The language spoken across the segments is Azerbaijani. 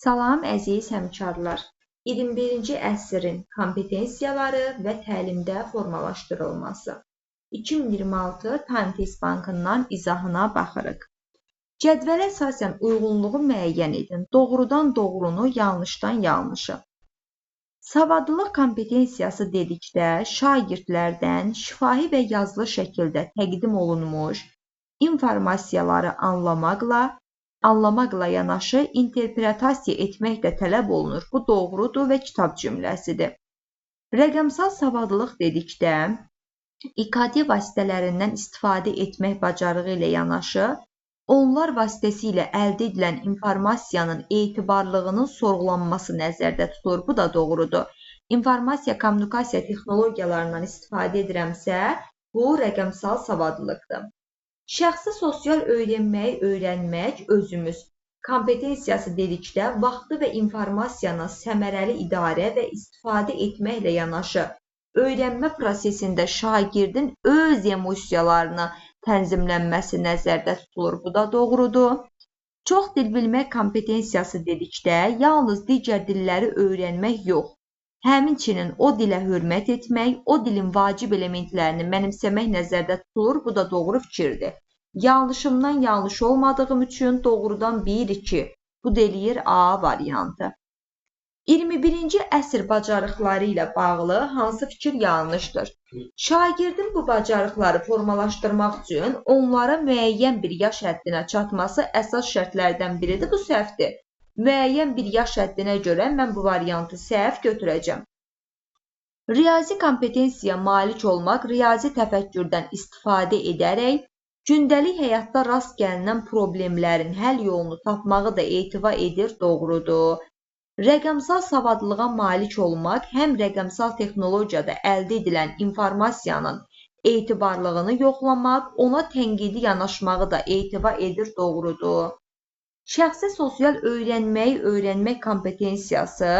Salam əziz həmkarlar. 21-ci əsrin kompetensiyaları və təlimdə formalaşdırılması. 2026 Time-Test Bankından izahına baxırıq. Cədvələ əsasən uyğunluğu müəyyən edin. Doğrudan doğrunu, yanlışdan yanlışı. Savadlılıq kompetensiyası dedikdə şagirdlərdən şifahi və yazılı şəkildə təqdim olunmuş informasiyaları anlamaqla yanaşı interpretasiya etmək də tələb olunur. Bu doğrudur və kitab cümləsidir. Rəqəmsal savadlılıq dedikdə İKT vasitələrindən istifadə etmək bacarığı ilə yanaşı, onlar vasitəsilə əldə edilən informasiyanın etibarlılığının sorğulanması nəzərdə tutulur. Bu da doğrudur. İnformasiya kommunikasiya texnologiyalarından istifadə edirəmsə, bu rəqəmsal savadlılıqdır. Şəxsi sosial öyrənmək özümüz kompetensiyası dedikdə vaxtı və informasiyanı səmərəli idarə və istifadə etməklə yanaşı, öyrənmə prosesində şagirdin öz emosiyalarını tənzimlənməsi nəzərdə tutulur. Bu da doğrudur. Çox dil bilmək kompetensiyası dedikdə yalnız digər dilləri öyrənmək yox, həmçinin o dilə hörmət etmək, o dilin vacib elementlərini mənimsəmək nəzərdə tutulur. Bu da doğru fikirdir. Yanlışımdan yanlış olmadığım üçün doğrudan 1-2. Bu deyir A variantı. 21-ci əsr bacarıqları ilə bağlı hansı fikir yanlışdır? Şagirdin bu bacarıqları formalaşdırmaq üçün onlara müəyyən bir yaş həddinə çatması əsas şərtlərdən biridir. Bu səhvdir. Müəyyən bir yaş həddinə görə mən bu variantı səhv götürəcəm. Riyazi kompetensiyaya malik olmaq, riyazi təfəkkürdən istifadə edərək, gündəlik həyatda rast gəlinən problemlərin həll yolunu tapmağı da etiva edir, doğrudur. Rəqəmsal savadlılığa malik olmaq, həm rəqəmsal texnologiyada əldə edilən informasiyanın etibarlılığını yoxlamaq, ona tənqidi yanaşmağı da etiva edir, doğrudur. Şəxsi sosial öyrənmək kompetensiyası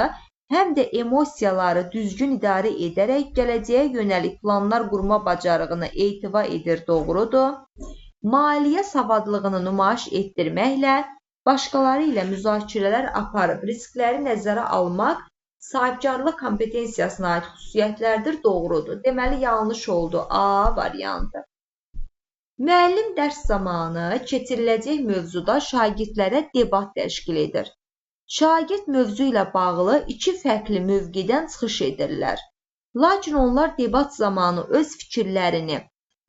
həm də emosiyaları düzgün idarə edərək gələcəyə yönəlik planlar qurma bacarığını etiva edir, doğrudur. Maliyyə savadlılığını nümayiş etdirməklə başqaları ilə müzakirələr aparıb riskləri nəzərə almaq sahibkarlıq kompetensiyasına aid xüsusiyyətlərdir, doğrudur. Deməli, yanlış oldu A variantı. Müəllim dərs zamanı keçiriləcək mövzuda şagirdlərə debat təşkil edir. Şagird mövzu ilə bağlı iki fərqli mövqedən çıxış edirlər. Lakin onlar debat zamanı öz fikirlərini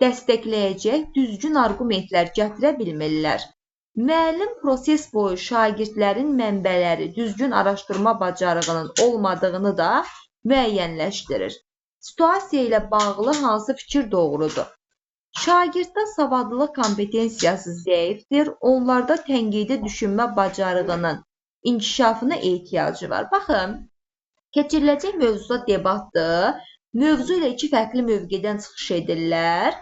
dəstəkləyəcək düzgün arqumentlər gətirə bilmirlər. Müəllim proses boyu şagirdlərin mənbələri düzgün araşdırma bacarığının olmadığını da müəyyənləşdirir. Situasiya ilə bağlı hansı fikir doğrudur? Şagirddə savadlılıq kompetensiyası zəifdir, onlarda tənqidi düşünmə bacarığının inkişafına ehtiyacı var. Baxın, keçiriləcək mövzuda debatdır, mövzu ilə iki fərqli mövqedən çıxış edirlər,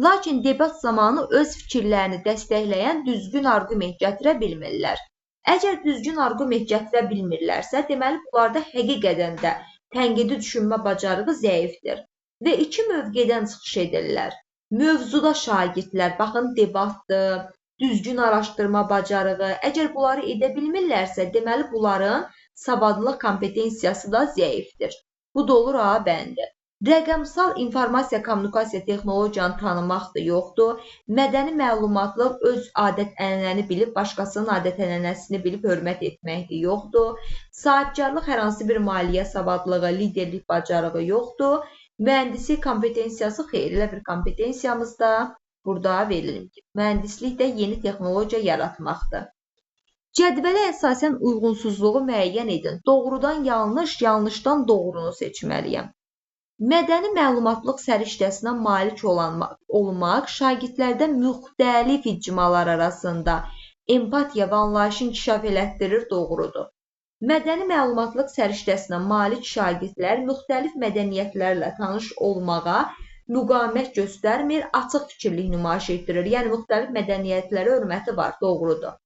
lakin debat zamanı öz fikirlərini dəstəkləyən düzgün arqument gətirə bilmirlər. Əgər düzgün arqument gətirə bilmirlərsə, deməli bunlarda həqiqətən də tənqidi düşünmə bacarığı zəifdir və iki mövqedən çıxış edirlər. Mövzuda şagirdlər, baxın, debatdır, düzgün araşdırma bacarığı, əgər bunları edə bilmirlərsə, deməli bunların savadlılıq kompetensiyası da zəifdir. Bu da olur A bəndi. Rəqəmsal informasiya kommunikasiya texnologiyanı tanımaq da yoxdur. Mədəni məlumatlıq öz adət-ənənəni bilib, başqasının adət-ənənəsini bilib hörmət etmək də yoxdur. Sahibkarlıq hər hansı bir maliyyə savadlığı, liderlik bacarığı yoxdur. Mühəndislik kompetensiyası xeyirlə bir kompetensiyamız da burada verilir ki, mühəndislik də yeni texnologiya yaratmaqdır. Cədvələ əsasən uyğunsuzluğu müəyyən edin. Doğrudan yanlış, yanlışdan doğrunu seçməliyəm. Mədəni məlumatlıq səriştəsinə malik olmaq şagirdlərdə müxtəlif icmalar arasında empatiya və anlayışı inkişaf elətdirir, doğrudur. Mədəni məlumatlıq səriştəsinə malik şagirdlər müxtəlif mədəniyyətlərlə tanış olmağa müqavimət göstərmir, açıq fikirlik nümayiş etdirir. Yəni, müxtəlif mədəniyyətlərə hörməti var, doğrudur.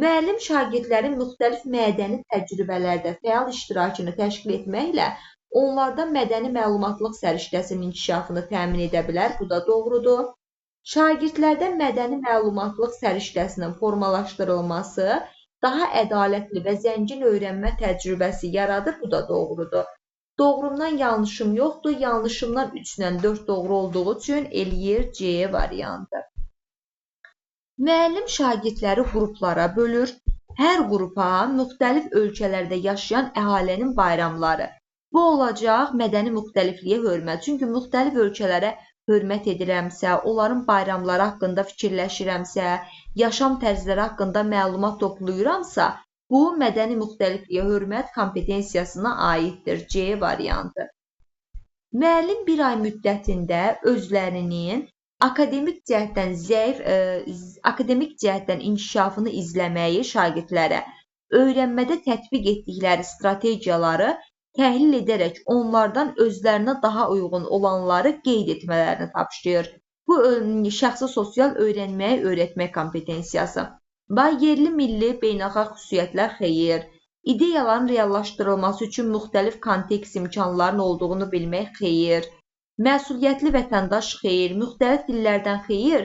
Müəllim şagirdlərin müxtəlif mədəni təcrübələrdə fəal iştirakını təşkil etməklə onlarda mədəni məlumatlıq səriştəsinin inkişafını təmin edə bilər, bu da doğrudur. Şagirdlərdə mədəni məlumatlıq səriştəsinin formalaşdırılması daha ədalətli və zəngin öyrənmə təcrübəsi yaradır. Bu da doğrudur. Doğrumdan yanlışım yoxdur. Yanlışımdan 3-dən 4 doğru olduğu üçün eləyir C variantı. Müəllim şagirdləri qruplara bölür. Hər qrupa müxtəlif ölkələrdə yaşayan əhalisinin bayramları. Bu olacaq mədəni müxtəlifliyə hörmət. Çünki müxtəlif ölkələrə hörmət edirəmsə, onların bayramları haqqında fikirləşirəmsə, yaşam tərzləri haqqında məlumat toplayıramsa, bu mədəni müxtəlifliyə hörmət kompetensiyasına aiddir. C variantı. Müəllim bir ay müddətində özlərinin akademik cəhətdən inkişafını izləməyi şagirdlərə öyrənmədə tətbiq etdikləri strategiyaları təhlil edərək onlardan özlərinə daha uyğun olanları qeyd etmələrini tapşırır. Bu şəxsi sosial öyrənməyə öyrətmək kompetensiyası. Yerli, milli, beynəlxalq xüsusiyyətlər xeyir. İdeyaların reallaşdırılması üçün müxtəlif kontekst imkanların olduğunu bilmək xeyir. Məsuliyyətli vətəndaş xeyir, müxtəlif dillərdən xeyir.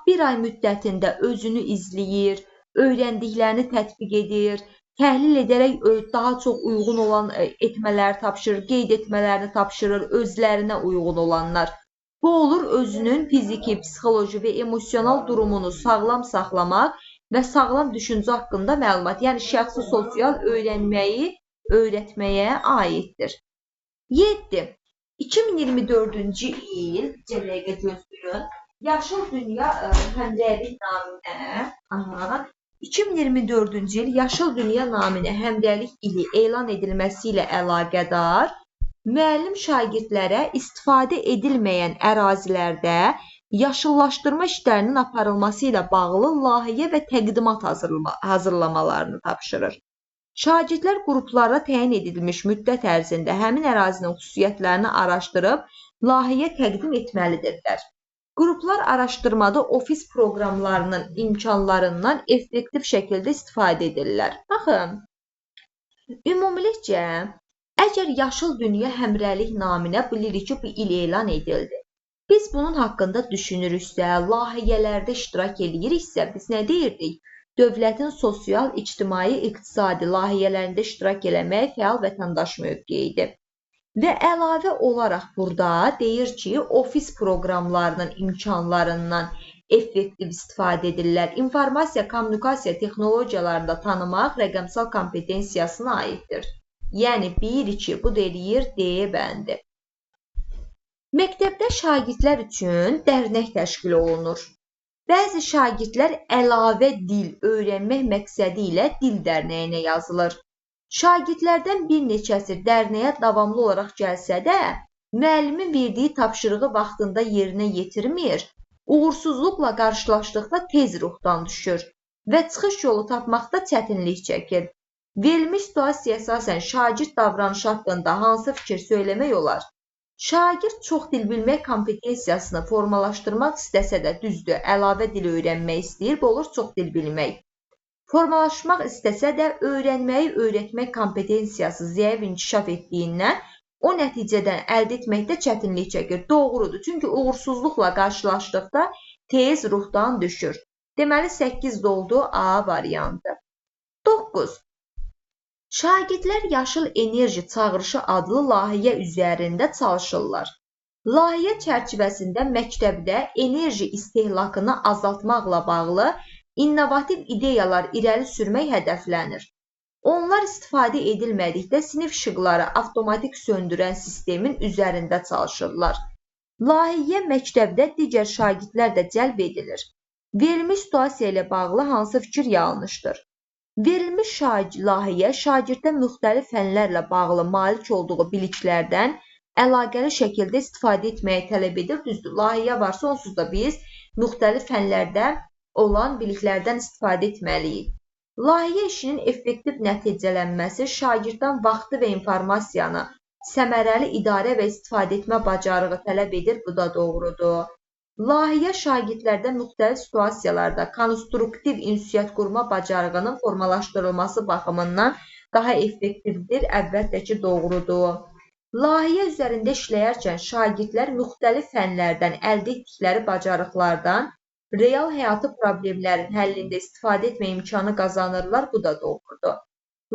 Bir ay müddətində özünü izləyir, öyrəndiklərini tətbiq edir, təhlil edərək daha çox uyğun olan etmələri tapşırır, qeyd etmələrini tapşırır, özlərinə uyğun olanlar. Bu olur özünün fiziki, psixoloji və emosional durumunu sağlam saxlamaq və sağlam düşüncə haqqında məlumat, yəni şəxsi sosial öyrənməyi öyrətməyə aiddir. 7. 2024-cü il, dəqiqə gözləyin, Yaşıl Dünya Həmrəylik naminə 2024-cü il Yaşıl Dünya naminə Həmrəylik ili elan edilməsi ilə əlaqədar müəllim şagirdlərə istifadə edilməyən ərazilərdə yaşıllaşdırma işlərinin aparılması ilə bağlı layihə və təqdimat hazırlamalarını tapşırır. Şagirdlər qruplara təyin edilmiş müddət ərzində həmin ərazinin xüsusiyyətlərini araşdırıb layihə təqdim etməlidirlər. Qruplar araşdırmada ofis proqramlarının imkanlarından effektiv şəkildə istifadə edirlər. Baxın, ümumilikcə, əgər Yaşıl Dünya Həmrəylik naminə bilirik ki, bu il elan edildi. Biz bunun haqqında düşünürüksə, layihələrdə iştirak ediriksə, biz nə deyirdik? Dövlətin sosial, ictimai, iqtisadi layihələrində iştirak eləmək fəal vətəndaş mövqeyidir. Və əlavə olaraq burada deyir ki, ofis proqramlarının imkanlarından effektiv istifadə edirlər. İnformasiya, kommunikasiya texnologiyalarında tanımaq rəqəmsal kompetensiyasına aiddir. Yəni 1-2 bu deyir D bəndi. Məktəbdə şagirdlər üçün dərnək təşkil olunur. Bəzi şagirdlər əlavə dil öyrənmək məqsədi ilə dil dərnəyinə yazılır. Şagirdlərdən bir neçəsi dərnəyə davamlı olaraq gəlsə də, müəllimin verdiyi tapşırığı vaxtında yerinə yetirmir, uğursuzluqla qarşılaşdıqda tez ruhdan düşür və çıxış yolu tapmaqda çətinlik çəkir. Verilmiş situasiyaya əsasən şagird davranışı haqqında hansı fikir söyləmək olar? Şagird çox dil bilmək kompetensiyasını formalaşdırmaq istəsə də düzdür, əlavə dil öyrənmək istəyir, bu olur çox dil bilmək. Formalaşmaq istəsə də öyrənməyi öyrətmək kompetensiyası zəif inkişaf etdiyindən o nəticədən əldə etməkdə çətinlik çəkir. Doğrudur, çünki uğursuzluqla qarşılaşdıqda tez ruhdan düşür. Deməli 8 doldu A variantı. 9. Şagirdlər Yaşıl Enerji Çağırışı adlı layihə üzərində çalışırlar. Layihə çərçivəsində məktəbdə enerji istehlakını azaltmaqla bağlı innovativ ideyalar irəli sürmək hədəflənir. Onlar istifadə edilmədikdə sinif işıqları avtomatik söndürən sistemin üzərində çalışırlar. Layihəyə məktəbdə digər şagirdlər də cəlb edilir. Verilmiş situasiya ilə bağlı hansı fikir yanlışdır? Verilmiş layihə şagirdə müxtəlif fənlərlə bağlı malik olduğu biliklərdən əlaqəli şəkildə istifadə etməyi tələb edir. Düzdür, layihə varsa onsuz da biz müxtəlif fənlərdə olan biliklərdən istifadə etməliyik. Layihə işinin effektiv nəticələnməsi şagirddən vaxtı və informasiyanı səmərəli idarə və istifadə etmə bacarığı tələb edir. Bu da doğrudur. Layihə şagirdlərdə müxtəlif situasiyalarda konstruktiv ünsiyyət qurma bacarığının formalaşdırılması baxımından daha effektivdir. Əlbəttə ki, doğrudur. Layihə üzərində işləyərkən şagirdlər müxtəlif fənlərdən əldə etdikləri bacarıqlardan real həyatı problemlərin həllində istifadə etmə imkanı qazanırlar, bu da doğrudur.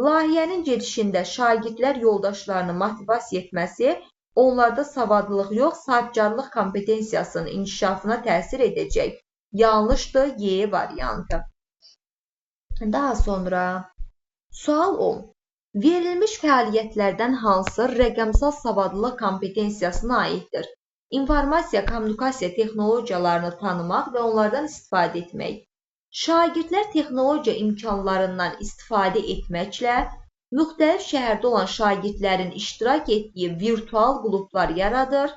Layihənin gedişində şagirdlər yoldaşlarını motivasiya etməsi onlarda savadlılıq yox, sahibkarlıq kompetensiyasının inkişafına təsir edəcək. Yanlışdır, Y variantı. Daha sonra sual 10. Verilmiş fəaliyyətlərdən hansı rəqəmsal savadlılıq kompetensiyasına aiddir? İnformasiya, kommunikasiya texnologiyalarını tanımaq və onlardan istifadə etmək. Şagirdlər texnologiya imkanlarından istifadə etməklə müxtəlif şəhərdə olan şagirdlərin iştirak etdiyi virtual qruplar yaradır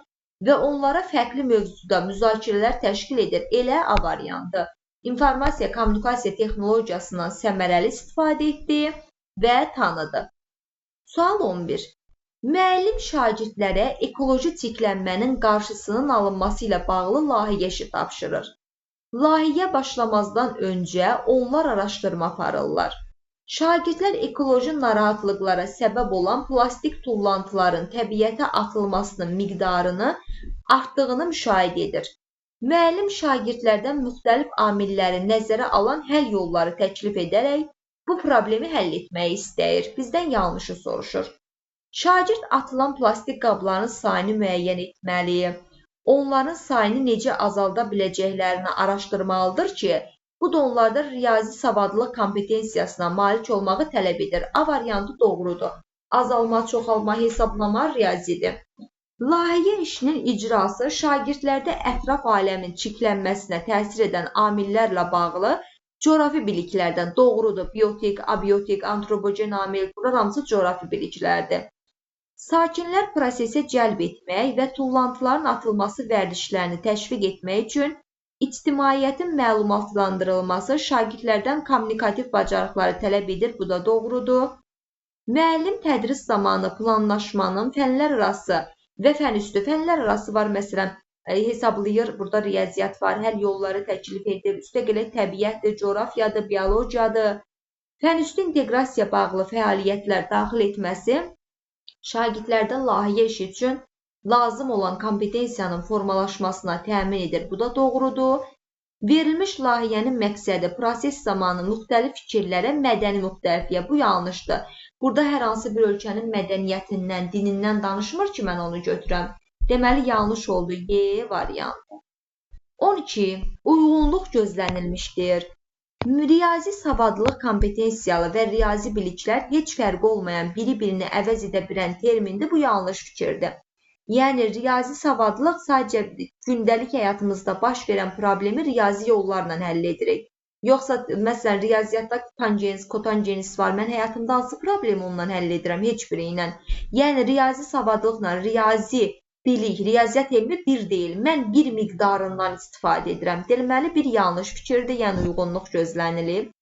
və onlara fərqli mövzuda müzakirələr təşkil edir. Elə A variantı. İnformasiya, kommunikasiya texnologiyasından səmərəli istifadə etdi və tanıdı. Sual 11. Müəllim şagirdlərə ekoloji çirklənmənin qarşısının alınması ilə bağlı layihə işi tapşırır. Layihə başlamazdan öncə onlar araşdırma aparırlar. Şagirdlər ekoloji narahatlıqlara səbəb olan plastik tullantıların təbiətə atılmasının miqdarını artdığını müşahidə edir. Müəllim şagirdlərdən müxtəlif amilləri nəzərə alan həll yolları təklif edərək bu problemi həll etməyi istəyir. Bizdən yanlışı soruşur. Şagird atılan plastik qabların sayını müəyyən etməli, onların sayını necə azalda biləcəklərini araşdırmalıdır ki, bu da onlarda riyazi savadlılıq kompetensiyasına malik olmağı tələb edir. A variantı doğrudur. Azalma, çoxalma, hesablama riyazidir. Layihə işinin icrası şagirdlərdə ətraf aləmin çirklənməsinə təsir edən amillərlə bağlı coğrafi biliklərdən doğrudur. Biotik, abiotik, antropogen amil, bunlar hamısı coğrafi biliklərdir. Sakinlər prosesə cəlb etmək və tullantıların atılması vərdişlərini təşviq etmək üçün ictimaiyyətin məlumatlandırılması şagirdlərdən kommunikativ bacarıqları tələb edir. Bu da doğrudur. Müəllim tədris zamanı planlaşmanın fənlər arası və fənüstü fənlər arası var. Məsələn, hesablayır, burada riyaziyyat var, həll yolları təklif edir, üstəgələ təbiətdir, coğrafiyadır, biologiyadır. Fənüstü inteqrasiya bağlı fəaliyyətlər daxil etməsi şagirdlərdə layihə işi üçün lazım olan kompetensiyanın formalaşmasına təmin edir. Bu da doğrudur. Verilmiş layihənin məqsədi proses zamanı müxtəlif fikirlərə mədəni müxtəlifliyə. Bu yanlışdır. Burada hər hansı bir ölkənin mədəniyyətindən, dinindən danışmır ki, mən onu götürəm. Deməli, yanlış oldu. Y variantı. 12. Uyğunluq gözlənilmişdir. Riyazi savadlılıq kompetensiyalı və riyazi biliklər heç fərqi olmayan biri-birini əvəz edə bilən termindir. Bu yanlış fikirdir. Yəni, riyazi savadlılıq sadəcə gündəlik həyatımızda baş verən problemi riyazi yollarla həll edirik. Yoxsa, məsələn, riyaziyyatda tangens, kotangens var. Mən həyatımda hansı problemi onunla həll edirəm? Heç biri ilə. Yəni, riyazi savadlıqla riyazi bilik, riyaziyyat elmi bir deyil. Mən bir miqdarından istifadə edirəm. Deməli, bir yanlış fikirdir, yəni uyğunluq gözlənilib.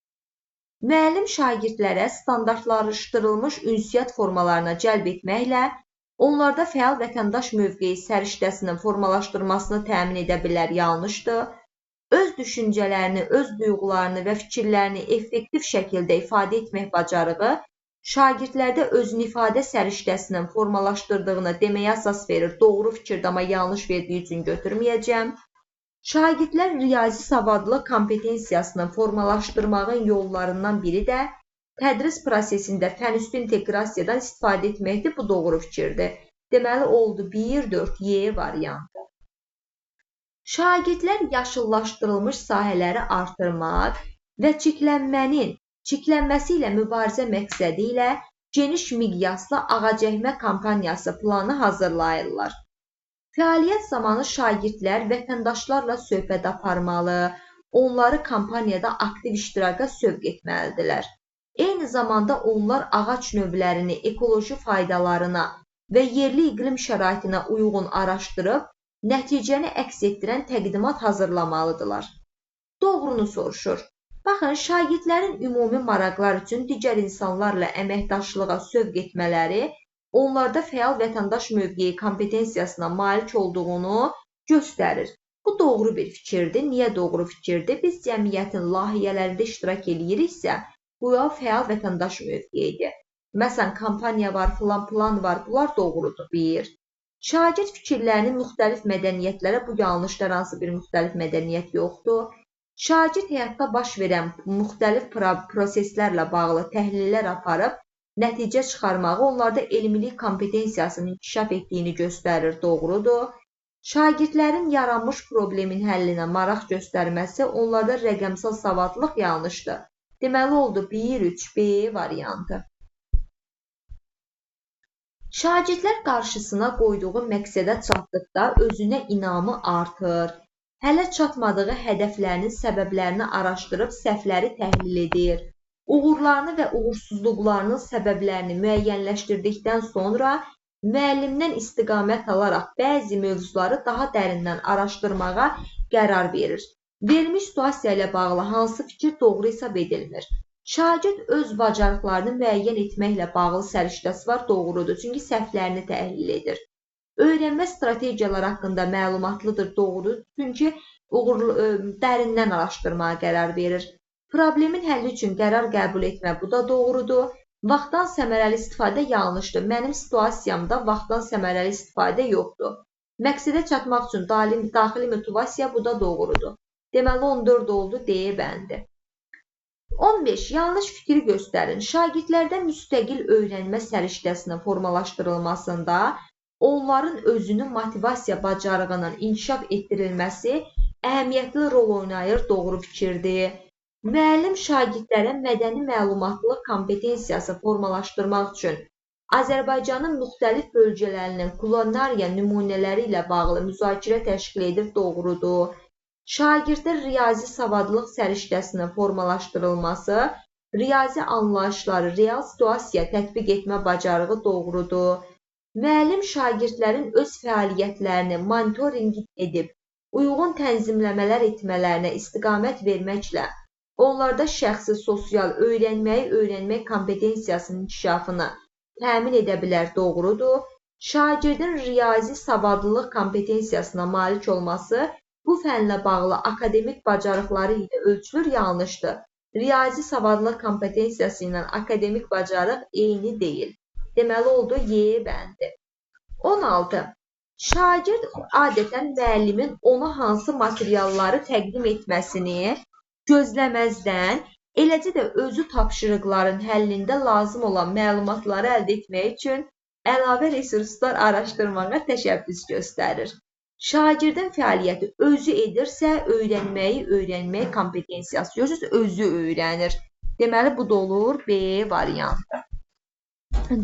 Müəllim şagirdlərə standartlaşdırılmış ünsiyyət formalarına cəlb etməklə onlarda fəal vətəndaş mövqeyi səriştəsinin formalaşdırmasını təmin edə bilər. Yanlışdır. Öz düşüncələrini, öz duyğularını və fikirlərini effektiv şəkildə ifadə etmək bacarığı şagirdlərdə özünü ifadə səriştəsinin formalaşdırdığını deməyə əsas verir. Doğru fikirdir, amma yanlış verdiyi üçün götürməyəcəm. Şagirdlər riyazi savadlılıq kompetensiyasını formalaşdırmağın yollarından biri də tədris prosesində fənüstü inteqrasiyadan istifadə etməkdir. Bu doğru fikirdir. Deməli, oldu 1-4 Y variantı. Şagirdlər yaşıllaşdırılmış sahələri artırmaq və çirklənməsi ilə mübarizə məqsədi ilə geniş miqyaslı ağacəkmə kampaniyası planı hazırlayırlar. Fəaliyyət zamanı şagirdlər vətəndaşlarla söhbət aparmalı, onları kampaniyada aktiv iştiraka sövq etməlidirlər. Eyni zamanda onlar ağac növlərini ekoloji faydalarına və yerli iqlim şəraitinə uyğun araşdırıb, nəticəni əks etdirən təqdimat hazırlamalıdırlar. Doğrunu soruşur. Baxın, şagirdlərin ümumi maraqlar üçün digər insanlarla əməkdaşlığa sövq etmələri onlarda fəal vətəndaş mövqeyi kompetensiyasına malik olduğunu göstərir. Bu doğru bir fikirdir. Niyə doğru fikirdir? Biz cəmiyyətin layihələrində iştirak ediriksə, bu fəal vətəndaş mövqeyidir. Məsələn, kampaniya var, plan var. Bunlar doğrudur. 1. Şagird fikirlərinin müxtəlif mədəniyyətlərə, bu yanlışlar, hansı bir müxtəlif mədəniyyət yoxdur. Şagird həyatda baş verən müxtəlif proseslərlə bağlı təhlillər aparıb, nəticə çıxarmağı onlarda elmilik kompetensiyasının inkişaf etdiyini göstərir, doğrudur. Şagirdlərin yaranmış problemin həllinə maraq göstərməsi onlarda rəqəmsal savadlılıq yanlışdır. Deməli oldu 1-3B variantı. Şagirdlər qarşısına qoyduğu məqsədə çatdıqda özünə inamı artır. Hələ çatmadığı hədəflərinin səbəblərini araşdırıb səhvləri təhlil edir. Uğurlarını və uğursuzluqlarının səbəblərini müəyyənləşdirdikdən sonra müəllimdən istiqamət alaraq bəzi mövzuları daha dərindən araşdırmağa qərar verir. Verilmiş situasiya ilə bağlı hansı fikir doğru hesab edilmir? Şagird öz bacarıqlarını müəyyən etməklə bağlı səriştəsi var, doğrudur. Çünki səhvlərini təhlil edir. Öyrənmə strategiyaları haqqında məlumatlıdır, doğrudur. Çünki dərindən araşdırmağa qərar verir. Problemin həlli üçün qərar qəbul etmə, bu da doğrudur. Vaxtdan səmərəli istifadə yanlışdır. Mənim situasiyamda vaxtdan səmərəli istifadə yoxdur. Məqsədə çatmaq üçün daxili motivasiya, bu da doğrudur. Deməli 14 oldu, D bəndi. 15. Yanlış fikri göstərin. Şagirdlərdə müstəqil öyrənmə səriştəsinin formalaşdırılmasında onların özünün motivasiya bacarığının inkişaf etdirilməsi əhəmiyyətli rol oynayır, doğru fikirdir. Müəllim şagirdlərə mədəni məlumatlılıq kompetensiyası formalaşdırmaq üçün Azərbaycanın müxtəlif bölgələrinin kulinariya nümunələri ilə bağlı müzakirə təşkil edir, doğrudur. Şagirddə riyazi savadlılıq səriştəsinin formalaşdırılması, riyazi anlayışları real situasiya tətbiq etmə bacarığı, doğrudur. Müəllim şagirdlərin öz fəaliyyətlərini monitorinq edib, uyğun tənzimləmələr etmələrinə istiqamət verməklə onlarda şəxsi sosial öyrənmək kompetensiyasının inkişafını təmin edə bilər, doğrudur. Şagirdin riyazi savadlılıq kompetensiyasına malik olması bu fənlə bağlı akademik bacarıqları ilə ölçülür, yanlışdır. Riyazi savadlılıq kompetensiyası ilə akademik bacarıq eyni deyil. Deməli oldu Y bəndi. 16. Şagird adətən müəllimin ona hansı materialları təqdim etməsini gözləməzdən, eləcə də özü tapşırıqların həllində lazım olan məlumatları əldə etmək üçün əlavə resurslar araşdırmağa təşəbbüs göstərir. Şagirdin fəaliyyəti özü edirsə, öyrənmək kompetensiyası. Görürsünüz, özü öyrənir. Deməli, bu da olur B variantı.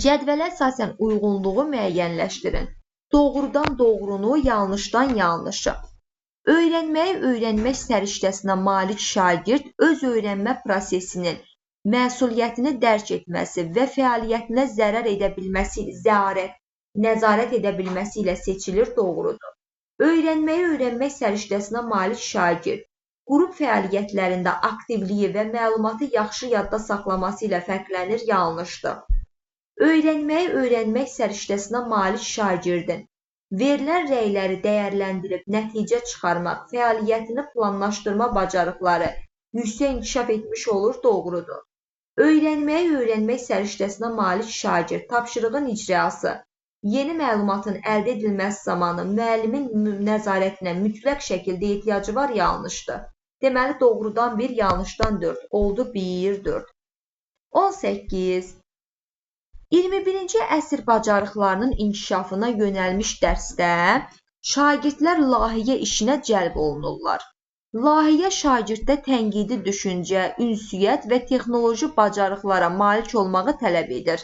Cədvələ əsasən uyğunluğu müəyyənləşdirin. Doğrudan doğrunu, yanlışdan yanlışı. Öyrənmək səriştəsinə malik şagird öz öyrənmə prosesinin məsuliyyətini dərk etməsi və fəaliyyətinə zərər edə bilməsi, nəzarət edə bilməsi ilə seçilir, doğrudur. Öyrənmək səriştəsinə malik şagird qrup fəaliyyətlərində aktivliyi və məlumatı yaxşı yadda saxlaması ilə fərqlənir, yanlışdır. Öyrənmək səriştəsinə malik şagirdin verilən rəyləri dəyərləndirib nəticə çıxarmaq, fəaliyyətini planlaşdırma bacarıqları yüksək inkişaf etmiş olur, doğrudur. Öyrənmək səriştəsinə malik şagird tapşırığın icrası, yeni məlumatın əldə edilməsi zamanı müəllimin nəzarətinə mütləq şəkildə ehtiyacı var, yanlışdır. Deməli, doğrudan 1, yanlışdan 4 oldu, 1-4. 18. 21-ci əsr bacarıqlarının inkişafına yönəlmiş dərsdə şagirdlər layihə işinə cəlb olunurlar. Layihə şagirddə tənqidi düşüncə, ünsiyyət və texnoloji bacarıqlara malik olmağı tələb edir.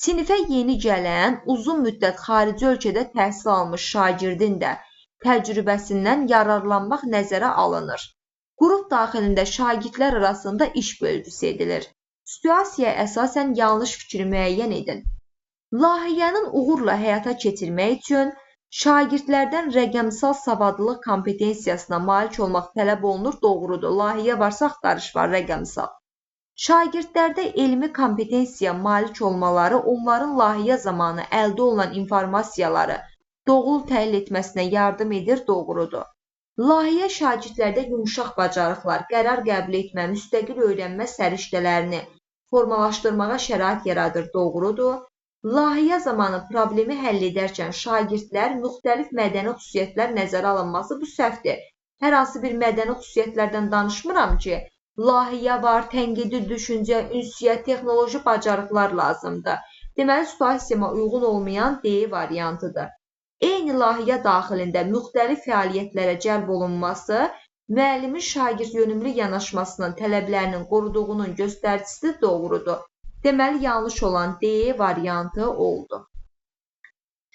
Sinifə yeni gələn, uzun müddət xarici ölkədə təhsil almış şagirdin də təcrübəsindən yararlanmaq nəzərə alınır. Qrup daxilində şagirdlər arasında iş bölgüsü edilir. Situasiyaya əsasən yanlış fikri müəyyən edin. Layihənin uğurla həyata keçirmək üçün şagirdlərdən rəqəmsal savadlılıq kompetensiyasına malik olmaq tələb olunur, doğrudur. Layihə varsa axtarış var, rəqəmsal. Şagirdlərdə elmi kompetensiya malik olmaları onların layihə zamanı əldə olunan informasiyaları doğru təhlil etməsinə yardım edir, doğrudur. Layihə şagirdlərdə yumşaq bacarıqlar, qərar qəbul etmə, müstəqil öyrənmə səriştələrini formalaşdırmağa şərait yaradır, doğrudur. Layihə zamanı problemi həll edərkən şagirdlər müxtəlif mədəni xüsusiyyətlər nəzərə alınması bu səhvdir. hər hansı bir mədəni xüsusiyyətlərdən danışmıram ki, layihə var, tənqidi düşüncə, ünsiyyət, texnoloji bacarıqlar lazımdır. Deməli, situasiyaya uyğun olmayan D variantıdır. Eyni layihə daxilində müxtəlif fəaliyyətlərə cəlb olunması müəllimin şagird yönümlü yanaşmasının tələblərinin qoruduğunun göstəricisi doğrudur. Deməli, yanlış olan D variantı oldu.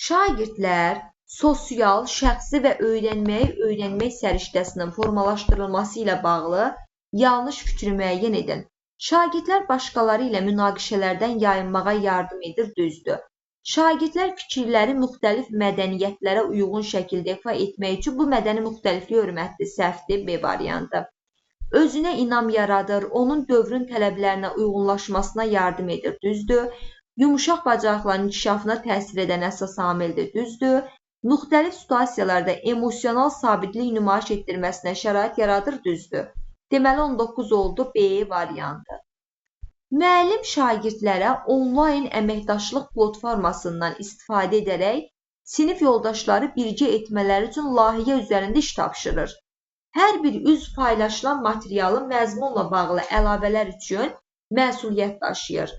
Şagirdlər sosial, şəxsi və öyrənmək səriştəsinin formalaşdırılması ilə bağlı yanlış fikri müəyyən edin. Şagirdlər başqaları ilə münaqişələrdən yayınmağa yardım edir, düzdür. Şagirdlər fikirləri müxtəlif mədəniyyətlərə uyğun şəkildə ifa etmək üçün bu mədəni müxtəlifliyi hörmətli, səhvdir, B variantı. Özünə inam yaradır, onun dövrün tələblərinə uyğunlaşmasına yardım edir, düzdür. Yumuşaq bacarıqların inkişafına təsir edən əsas amildir, düzdür. Müxtəlif situasiyalarda emosional sabitlik nümayiş etdirməsinə şərait yaradır, düzdür. Deməli, 19 oldu, B variantı. Müəllim şagirdlərə onlayn əməkdaşlıq platformasından istifadə edərək sinif yoldaşları birgə etmələri üçün layihə üzərində iş tapşırır. Hər bir üzv paylaşılan materialın məzmunla bağlı əlavələr üçün məsuliyyət daşıyır.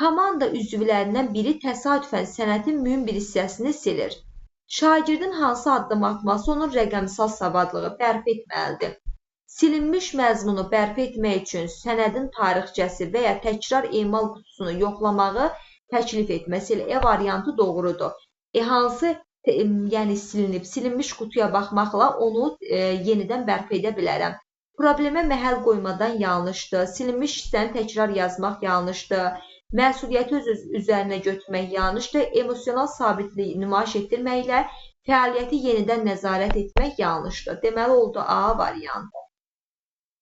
Komanda üzvlərindən biri təsadüfən sənətin mühüm bir hissəsini silir. Şagirdin hansı addım atması onun rəqəmsal savadlığı bərpa etməlidir. Silinmiş məzmunu bərpa etmək üçün sənədin tarixçəsi və ya təkrar emal qutusunu yoxlamağı təklif etməsi ilə E variantı doğrudur. Hansı silinib, silinmiş qutuya baxmaqla onu yenidən bərpa edə bilərəm. Problemə məhəl qoymadan yanlışdır. Silinmiş hissəni təkrar yazmaq yanlışdır. Məsuliyyəti öz üzərinə götürmək yanlışdır. Emosional sabitliyi nümayiş etdirməklə fəaliyyəti yenidən nəzarət etmək yanlışdır. Deməli, oldu A variantı.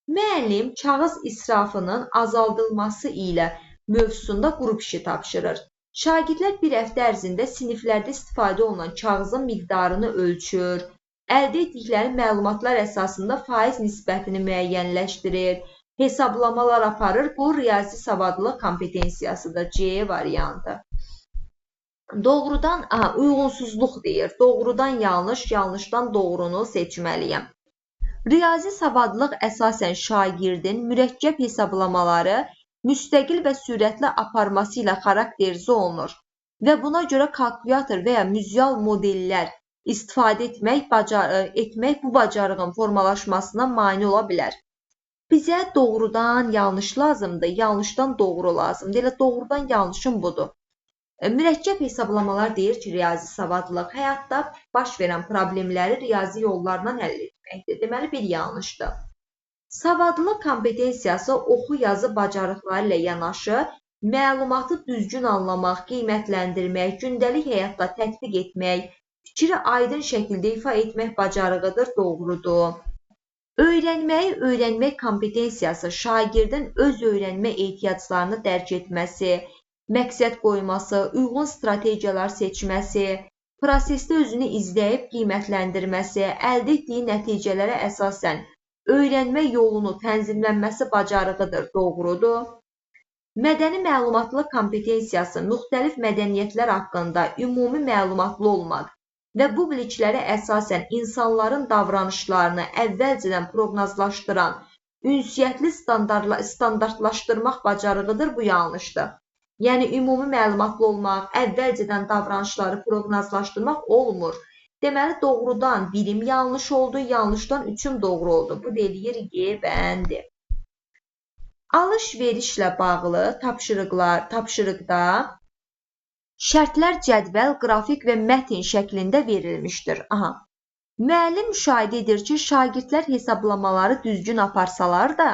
Müəllim kağız israfının azaldılması ilə mövzusunda qrup işi tapşırır. Şagirdlər bir həftə ərzində siniflərdə istifadə olunan kağızın miqdarını ölçür, əldə etdikləri məlumatlar əsasında faiz nisbətini müəyyənləşdirir, hesablamalar aparır. Bu, riyazi savadlılıq kompetensiyasıdır, C variantı. Doğrudan, uyğunsuzluq deyir. Doğrudan yanlış, yanlışdan doğrunu seçməliyəm. Riyazi savadlılıq əsasən şagirdin mürəkkəb hesablamaları müstəqil və sürətli aparması ilə xarakterizə olunur və buna görə kalkulyator və ya müzyal modellər istifadə etmək bu bacarığın formalaşmasına mane ola bilər. Bizə doğrudan yanlış lazımdır, yanlışdan doğru lazımdır. Elə doğrudan yanlışın budur. Mürəkkəb hesablamalar deyir ki, riyazi savadlılıq həyatda baş verən problemləri riyazi yollarla həll etməkdir. Deməli, bir yanlışdır. Savadlılıq kompetensiyası oxu-yazı bacarıqları ilə yanaşı, məlumatı düzgün anlamaq, qiymətləndirmək, gündəlik həyatda tətbiq etmək, fikri aydın şəkildə ifa etmək bacarığıdır, doğrudur. Öyrənmək kompetensiyası şagirdin öz öyrənmə ehtiyaclarını dərk etməsi, məqsəd qoyması, uyğun strategiyalar seçməsi, prosesdə özünü izləyib qiymətləndirməsi, əldə etdiyi nəticələrə əsasən öyrənmə yolunu tənzimlənməsi bacarığıdır, doğrudur. Mədəni məlumatlıq kompetensiyası müxtəlif mədəniyyətlər haqqında ümumi məlumatlı olmaq və bu biliklərə əsasən insanların davranışlarını əvvəlcədən proqnozlaşdıran ünsiyyətli standartlaşdırmaq bacarığıdır, bu yanlışdır. Yəni, ümumi məlumatlı olmaq, əvvəlcədən davranışları proqnozlaşdırmaq olmur. Deməli, doğrudan birim yanlış oldu, yanlışdan 3'üm doğru oldu. Bu deyir G və N-dir. Alış-verişlə bağlı tapşırıqda şərtlər cədvəl, qrafik və mətn şəklində verilmişdir. Müəllim müşahidə edir ki, şagirdlər hesablamaları düzgün aparsalar da,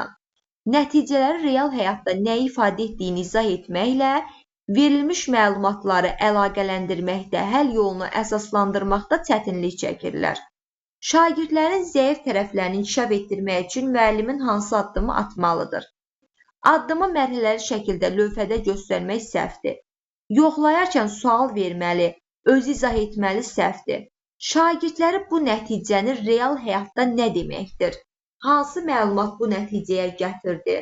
nəticələri real həyatda nə ifadə etdiyini izah etməklə, verilmiş məlumatları əlaqələndirməkdə, həll yolunu əsaslandırmaqda çətinlik çəkirlər. Şagirdlərin zəif tərəflərini inkişaf etdirmək üçün müəllimin hansı addımı atmalıdır? Addımı mərhələli şəkildə lövhədə göstərmək səhvdir. Yoxlayarkən sual verməli, özü izah etməli səhvdir. Şagirdləri bu nəticəni real həyatda nə deməkdir? Hansı məlumat bu nəticəyə gətirdi?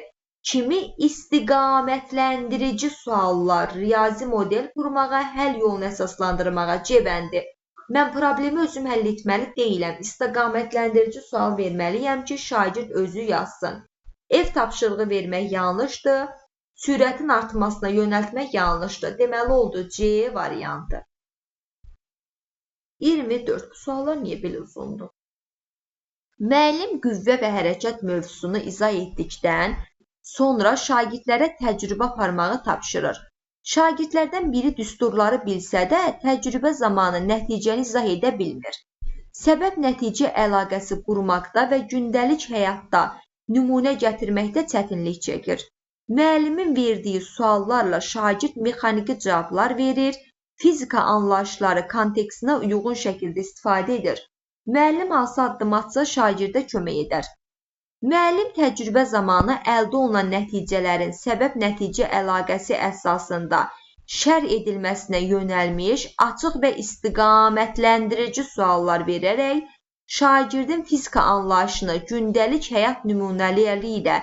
Kimi istiqamətləndirici suallar, riyazi model qurmağa, həll yolunu əsaslandırmağa cəvəndi. Mən problemi özüm həll etməli deyiləm. İstiqamətləndirici sual verməliyəm ki, şagird özü yazsın. Ev tapşırığı vermək yanlışdır. Sürətin artmasına yönəltmək yanlışdır. Deməli oldu C variantı. 24. Bu suallar niyə belə uzundur? Müəllim qüvvə və hərəkət mövzusunu izah etdikdən sonra şagirdlərə təcrübə aparmağı tapşırır. Şagirdlərdən biri düsturları bilsə də, təcrübə zamanı nəticəni izah edə bilmir. Səbəb-nəticə əlaqəsi qurmaqda və gündəlik həyatda nümunə gətirməkdə çətinlik çəkir. Müəllimin verdiyi suallarla şagird mexaniki cavablar verir, fizika anlayışları kontekstinə uyğun şəkildə istifadə edir. Müəllim hansı addım atsa şagirdə kömək edər. Müəllim təcrübə zamanı əldə olunan nəticələrin səbəb-nəticə əlaqəsi əsasında şərh edilməsinə yönəlmiş, açıq və istiqamətləndirici suallar verərək şagirdin fizika anlayışını gündəlik həyat nümunələri ilə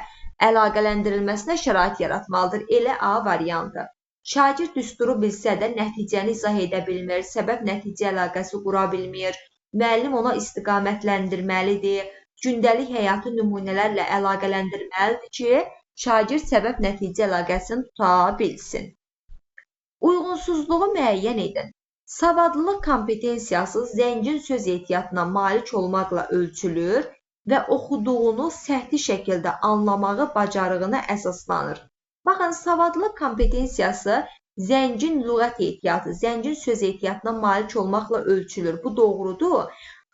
əlaqələndirilməsinə şərait yaratmalıdır. Elə A variantı. Şagird düsturu bilsə də nəticəni izah edə bilmir, səbəb-nəticə əlaqəsi qura bilmir. Müəllim ona istiqamətləndirməlidir, gündəlik həyatı nümunələrlə əlaqələndirməlidir ki, şagird səbəb-nəticə əlaqəsini tuta bilsin. Uyğunsuzluğu müəyyən edin. Savadlılıq kompetensiyası zəngin söz ehtiyatına malik olmaqla ölçülür və oxuduğunu səthi şəkildə anlamağı bacarığına əsaslanır. Baxın, savadlılıq kompetensiyası zəngin lüğət ehtiyatı, zəngin söz ehtiyatına malik olmaqla ölçülür. Bu doğrudur.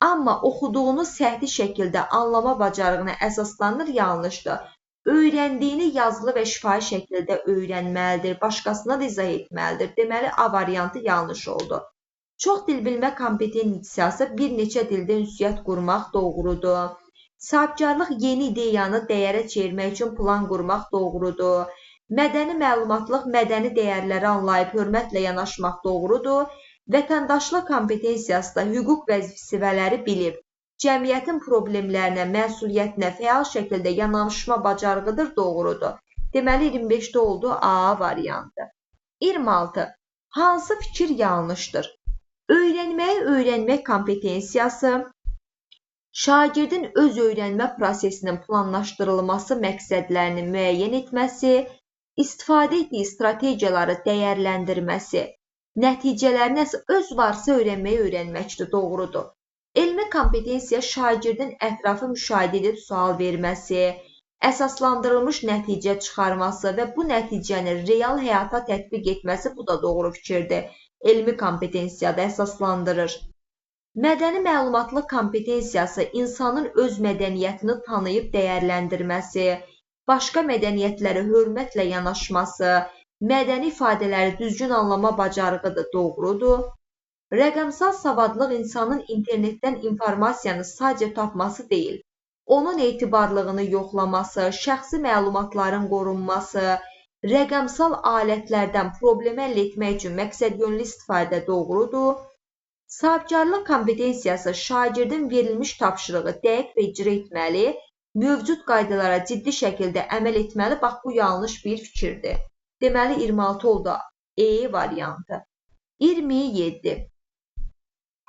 Amma oxuduğunu səhti şəkildə anlama bacarığına əsaslanır, yanlışdır. Öyrəndiyini yazılı və şifahi şəkildə öyrənməlidir, başqasına da izah etməlidir. Deməli, A variantı yanlış oldu. Çox dil bilmə kompetensiyası bir neçə dildə ünsiyyət qurmaq doğrudur. Sahibkarlıq yeni ideyanı dəyərə çevirmək üçün plan qurmaq doğrudur. Mədəni məlumatlıq mədəni dəyərləri anlayıb hörmətlə yanaşmaq doğrudur. Vətəndaşlıq kompetensiyası da hüquq vəzifələri bilib, cəmiyyətin problemlərinə, məsuliyyətinə fəal şəkildə yanaşma bacarığıdır, doğrudur. Deməli, 25-də oldu A variantı. 26. Hansı fikir yanlışdır? Öyrənməyi öyrənmək kompetensiyası, şagirdin öz öyrənmə prosesinin planlaşdırılması məqsədlərini müəyyən etməsi, istifadə etdiyi strategiyaları dəyərləndirməsi, nəticələrini öz varsa öyrənməyi öyrənməkdir, doğrudur. Elmi kompetensiya şagirdin ətrafı müşahidə edib sual verməsi, əsaslandırılmış nəticə çıxarması və bu nəticəni real həyata tətbiq etməsi, bu da doğru fikirdir. Elmi kompetensiyada əsaslandırır. Mədəni məlumatlıq kompetensiyası insanın öz mədəniyyətini tanıyıb dəyərləndirməsi, başqa mədəniyyətlərə hörmətlə yanaşması, mədəni ifadələri düzgün anlama bacarığıdır, doğrudur. Rəqəmsal savadlıq insanın internetdən informasiyanı sadəcə tapması deyil, onun etibarlılığını yoxlaması, şəxsi məlumatların qorunması, rəqəmsal alətlərdən problemi həll etmək üçün məqsədyönlü istifadə doğrudur. Sahibkarlıq kompetensiyası şagirdin verilmiş tapşırığı dəqiq və icra etməli, mövcud qaydalara ciddi şəkildə əməl etməli. Bax, bu yanlış bir fikirdir. Deməli, 26 oldu E variantı. 27.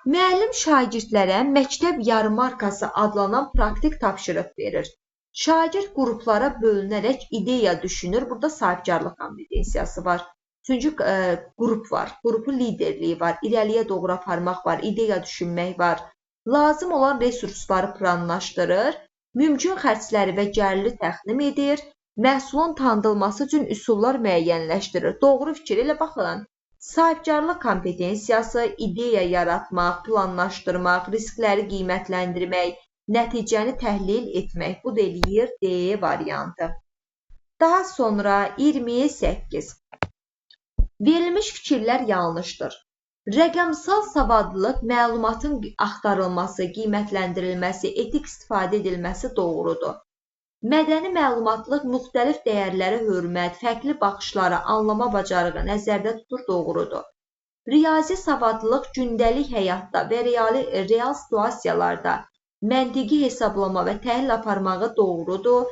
Müəllim şagirdlərə məktəb yarmarkası adlanan praktik tapşırıq verir. Şagird qruplara bölünərək ideya düşünür. Burada sahibkarlıq kompetensiyası var. Çünki qrup var, qrupun liderliyi var, irəliyə doğru aparmaq var, ideya düşünmək var. Lazım olan resursları planlaşdırır, mümkün xərcləri və gəliri təxmin edir, məhsulun tanıdılması üçün üsullar müəyyənləşdirir. Doğru fikir, elə baxın. Sahibkarlıq kompetensiyası, ideya yaratmaq, planlaşdırmaq, riskləri qiymətləndirmək, nəticəni təhlil etmək. Bu da eləyir D variantı. Daha sonra 28. Verilmiş fikirlər yanlışdır. Rəqəmsal savadlılıq, məlumatın axtarılması, qiymətləndirilməsi, etik istifadə edilməsi doğrudur. Mədəni məlumatlıq müxtəlif dəyərlərə hörmət, fərqli baxışları anlama bacarığı nəzərdə tutur, doğrudur. Riyazi savadlılıq gündəlik həyatda və real situasiyalarda məntiqi hesablama və təhlil aparmağı doğrudur.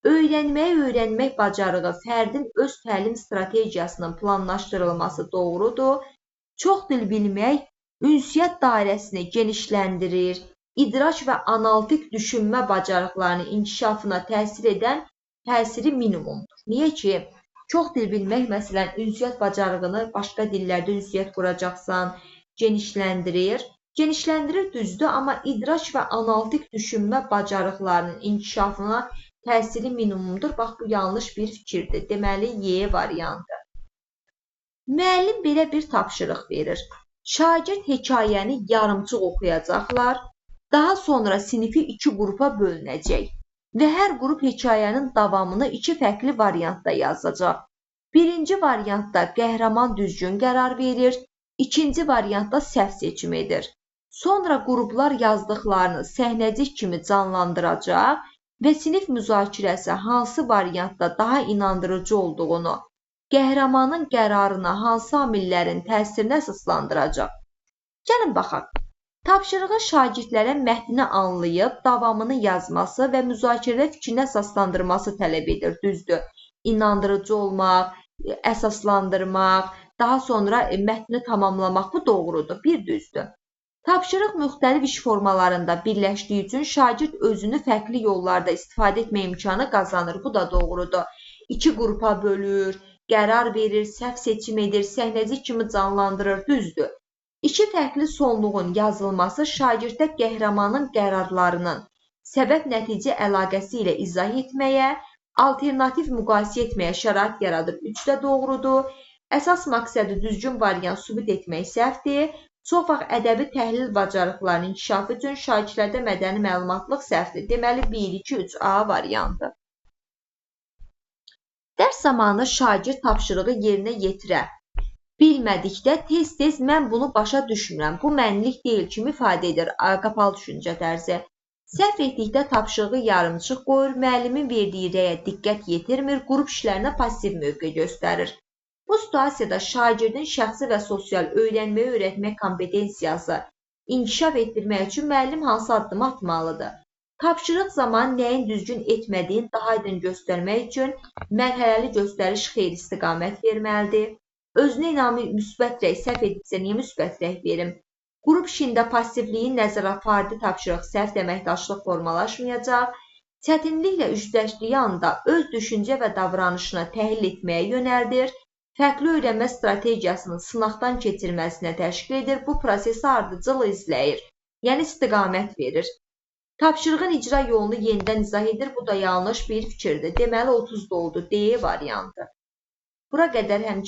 Öyrənməyi öyrənmək bacarığı fərdin öz təlim strategiyasının planlaşdırılması doğrudur. Çox dil bilmək ünsiyyət dairəsini genişləndirir, idraç və analitik düşünmə bacarıqlarının inkişafına təsir edən təsiri minimumdur. Niyə ki, çox dil bilmək, məsələn, ünsiyyət bacarığını başqa dillərdə ünsiyyət quracaqsan, genişləndirir. Genişləndirir düzdür, amma idraç və analitik düşünmə bacarıqlarının inkişafına təsiri minimumdur. Bax, bu yanlış bir fikirdir. Deməli, Y variantı. Müəllim belə bir tapşırıq verir. Şagird hekayəni yarımçıq oxuyacaqlar. Daha sonra sinifi 2 qrupa bölünəcək və hər qrup hekayənin davamını 2 fərqli variantda yazacaq. Birinci variantda qəhrəman düzgün qərar verir, ikinci variantda səhv seçim edir. Sonra qruplar yazdıqlarını səhnəcik kimi canlandıracaq və sinif müzakirəsi hansı variantda daha inandırıcı olduğunu, qəhrəmanın qərarına hansı amillərin təsirinə əsaslandıracaq. Gəlin baxaq. Tapşırığı şagirdlərə mətni anlayıb, davamını yazması və müzakirədə fikrini əsaslandırması tələb edir, düzdür. İnandırıcı olmaq, əsaslandırmaq, daha sonra mətni tamamlamaq, bu doğrudur, bir düzdür. Tapşırıq müxtəlif iş formalarında birləşdiyi üçün şagird özünü fərqli yollarda istifadə etmə imkanı qazanır, bu da doğrudur. 2 qrupa bölür, qərar verir, səhv seçim edir, səhnəcik kimi canlandırır, düzdür. 2 fərqli sonluğun yazılması şagirddə qəhrəmanın qərarlarının səbəb-nəticə əlaqəsi ilə izah etməyə, alternativ müqayisə etməyə şərait yaradır. 3 də doğrudur. Əsas məqsədi düzgün variant sübut etmək səhvdir. Çox vaxt ədəbi təhlil bacarıqlarının inkişafı üçün şagirdlərdə mədəni məlumatlıq səhvdir. Deməli, 1, 2, 3 A variantı. Dərs zamanı şagird tapşırığı yerinə yetirə bilmədikdə tez-tez mən bunu başa düşmürəm, bu mənlik deyil kimi ifadə edir, qapalı düşüncə tərzi. Səhv etdikdə tapşırığı yarımçıq qoyur, müəllimin verdiyi rəyə diqqət yetirmir, qrup işlərinə passiv mövqe göstərir. Bu situasiyada şagirdin şəxsi və sosial öyrənməyi öyrətmək kompetensiyası inkişaf etdirmək üçün müəllim hansı addımı atmalıdır? Tapşırıq zamanı nəyin düzgün etmədiyini daha aydın göstərmək üçün mərhələli göstəriş xeyir istiqamət verməlidir. Özünə inamı müsbət rəy səhv edirsə, niyə müsbət rəy verim? Qrup işində passivliyin nəzərə fardi tapşırıq səhv əməkdaşlıq formalaşmayacaq. Çətinliklə üzləşdiyi anda öz düşüncə və davranışını təhlil etməyə yönəldir. Fərqli öyrənmə strategiyasının sınaqdan keçirməsinə təşkil edir. Bu prosesi ardıcıl izləyir, yəni istiqamət verir. Tapşırığın icra yolunu yenidən izah edir. Bu da yanlış bir fikirdir. Deməli, 30 oldu. D variantı. Bura qədər həmçinin